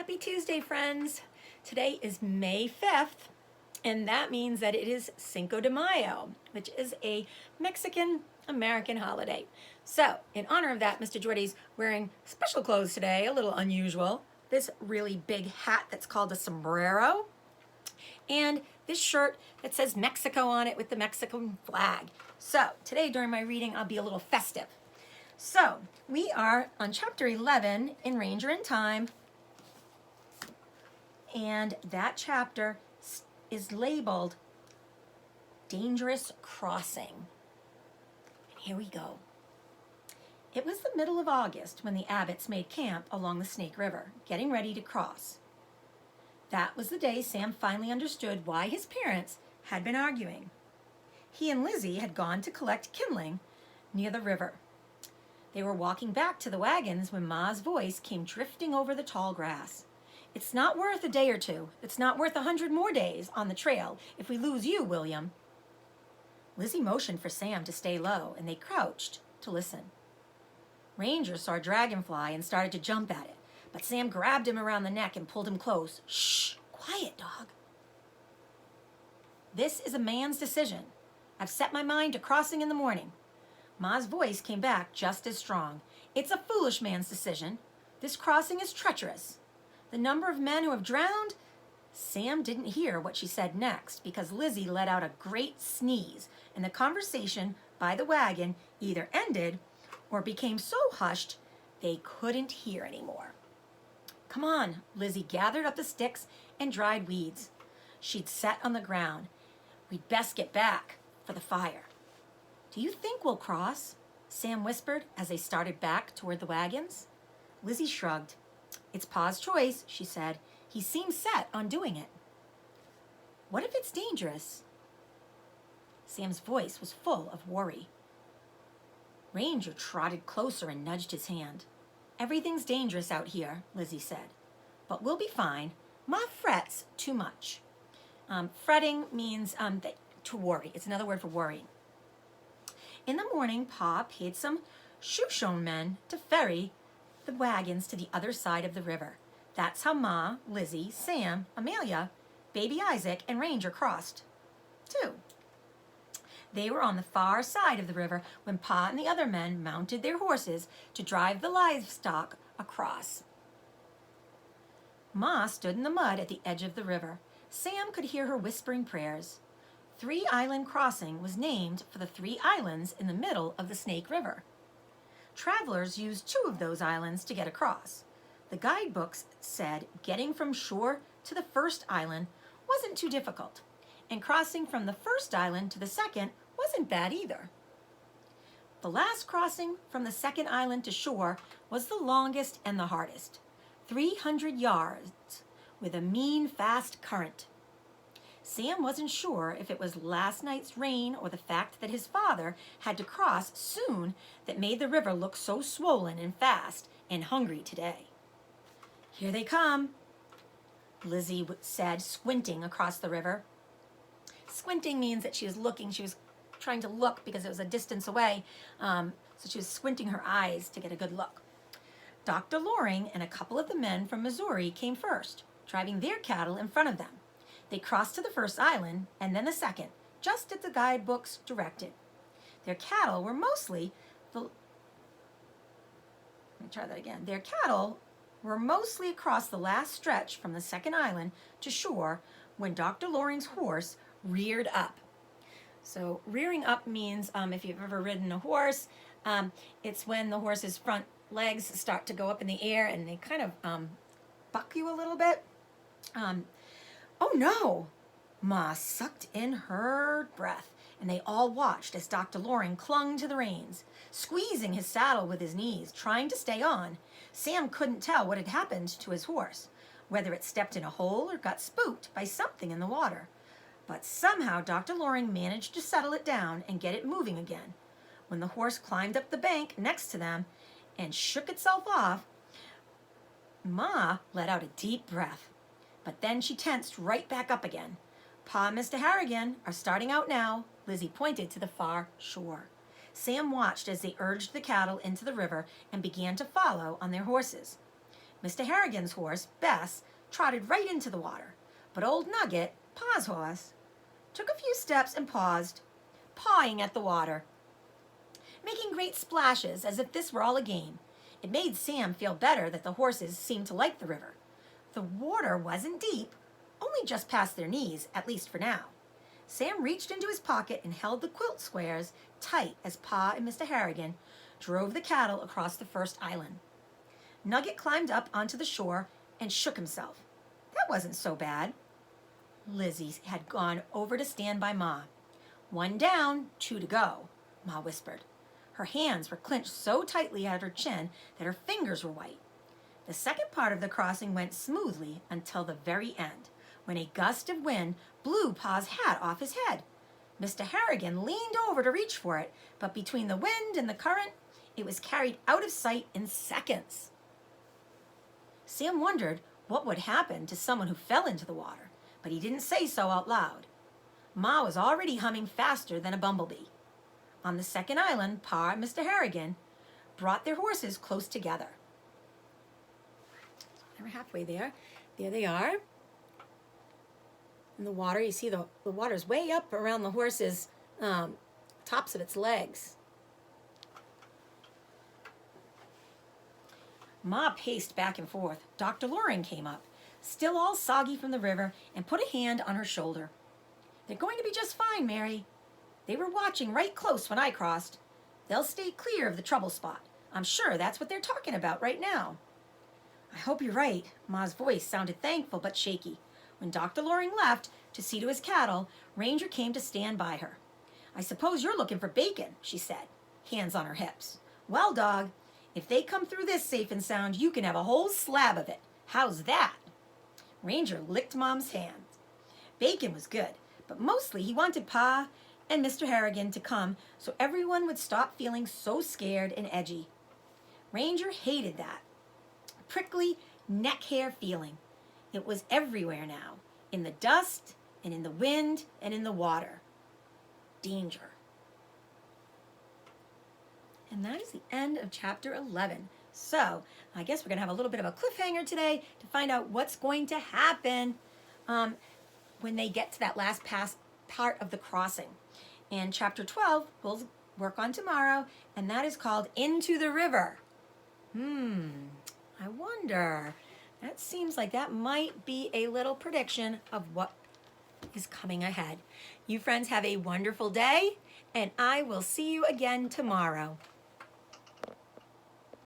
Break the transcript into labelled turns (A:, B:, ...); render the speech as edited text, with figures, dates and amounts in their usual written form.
A: Happy Tuesday, friends. Today is May 5th, and that means that it is Cinco de Mayo, which is a Mexican-American holiday. So, in honor of that, Mr. DeJordy's wearing special clothes today, a little unusual. This really big hat that's called a sombrero, and this shirt that says Mexico on it with the Mexican flag. So, today during my reading, I'll be a little festive. So, we are on chapter 11 in Ranger in Time, and that chapter is labeled Dangerous Crossing. And here we go. It was the middle of August when the Abbotts made camp along the Snake River, getting ready to cross. That was the day Sam finally understood why his parents had been arguing. He and Lizzie had gone to collect kindling near the river. They were walking back to the wagons when Ma's voice came drifting over the tall grass. "It's not worth a day or two. It's not worth 100 more days on the trail if we lose you, William." Lizzie motioned for Sam to stay low, and they crouched to listen. Ranger saw a dragonfly and started to jump at it, but Sam grabbed him around the neck and pulled him close. "Shh, quiet, dog. This is a man's decision. I've set my mind to crossing in the morning." Ma's voice came back just as strong. "It's a foolish man's decision. This crossing is treacherous. The number of men who have drowned..." Sam didn't hear what she said next because Lizzie let out a great sneeze, and the conversation by the wagon either ended or became so hushed they couldn't hear anymore. "Come on." Lizzie gathered up the sticks and dried weeds she'd set on the ground. "We'd best get back for the fire." "Do you think we'll cross?" Sam whispered as they started back toward the wagons. Lizzie shrugged. "It's Pa's choice," she said. "He seems set on doing it." "What if it's dangerous?" Sam's voice was full of worry. Ranger trotted closer and nudged his hand. "Everything's dangerous out here," Lizzie said. "But we'll be fine. Ma frets too much." Fretting means to worry. It's another word for worrying. In the morning, Pa paid some Shoshone men to ferry the wagons to the other side of the river. That's how Ma, Lizzie, Sam, Amelia, baby Isaac, and Ranger crossed, too. They were on the far side of the river when Pa and the other men mounted their horses to drive the livestock across. Ma stood in the mud at the edge of the river. Sam could hear her whispering prayers. 3 Island Crossing was named for the 3 islands in the middle of the Snake River. Travelers used 2 of those islands to get across. The guidebooks said getting from shore to the first island wasn't too difficult, and crossing from the first island to the second wasn't bad either. The last crossing from the second island to shore was the longest and the hardest, 300 yards with a mean, fast current. Sam wasn't sure if it was last night's rain or the fact that his father had to cross soon that made the river look so swollen and fast and hungry today. "Here they come," Lizzie said, squinting across the river. Squinting means that she was looking. She was trying to look because it was a distance away, so she was squinting her eyes to get a good look. Dr. Loring and a couple of the men from Missouri came first, driving their cattle in front of them. They crossed to the first island and then the second, just as the guidebooks directed. Their cattle were mostly across the last stretch from the second island to shore when Dr. Loring's horse reared up. So rearing up means, if you've ever ridden a horse, it's when the horse's front legs start to go up in the air and they kind of buck you a little bit. "Oh no!" Ma sucked in her breath, and they all watched as Dr. Loring clung to the reins, squeezing his saddle with his knees, trying to stay on. Sam couldn't tell what had happened to his horse, whether it stepped in a hole or got spooked by something in the water. But somehow Dr. Loring managed to settle it down and get it moving again. When the horse climbed up the bank next to them and shook itself off, Ma let out a deep breath. But then she tensed right back up again. "Pa and Mr. Harrigan are starting out now." Lizzie pointed to the far shore. Sam watched as they urged the cattle into the river and began to follow on their horses. Mr. Harrigan's horse, Bess, trotted right into the water, but old Nugget, Pa's horse, took a few steps and paused, pawing at the water, making great splashes as if this were all a game. It made Sam feel better that the horses seemed to like the river. The water wasn't deep, only just past their knees, at least for now. Sam reached into his pocket and held the quilt squares tight as Pa and Mr. Harrigan drove the cattle across the first island. Nugget climbed up onto the shore and shook himself. That wasn't so bad. Lizzie had gone over to stand by Ma. 1 down, 2 to go, Ma whispered. Her hands were clenched so tightly at her chin that her fingers were white. The second part of the crossing went smoothly until the very end, when a gust of wind blew Pa's hat off his head. Mr. Harrigan leaned over to reach for it, but between the wind and the current, it was carried out of sight in seconds. Sam wondered what would happen to someone who fell into the water, but he didn't say so out loud. Ma was already humming faster than a bumblebee. On the second island, Pa and Mr. Harrigan brought their horses close together. They were halfway there. There they are. In the water, you see the water's way up around the horse's tops of its legs. Ma paced back and forth. Dr. Loring came up, still all soggy from the river, and put a hand on her shoulder. They're going to be just fine, Mary. They were watching right close when I crossed. They'll stay clear of the trouble spot. I'm sure that's what they're talking about right now. I hope you're right. Ma's voice sounded thankful but shaky. When Dr. Loring left to see to his cattle, Ranger came to stand by her. I suppose you're looking for bacon, she said, hands on her hips. Well, dog, if they come through this safe and sound, you can have a whole slab of it. How's that? Ranger licked Mom's hand. Bacon was good, but mostly he wanted Pa and Mr. Harrigan to come so everyone would stop feeling so scared and edgy. Ranger hated that prickly neck hair feeling. It was everywhere now, in the dust and in the wind and in the water. Danger. And that is the end of chapter 11. So I guess we're going to have a little bit of a cliffhanger today to find out what's going to happen when they get to that last part of the crossing. And chapter 12 we'll work on tomorrow, and that is called Into the River. I wonder. That seems like that might be a little prediction of what is coming ahead. You friends have a wonderful day, and I will see you again tomorrow.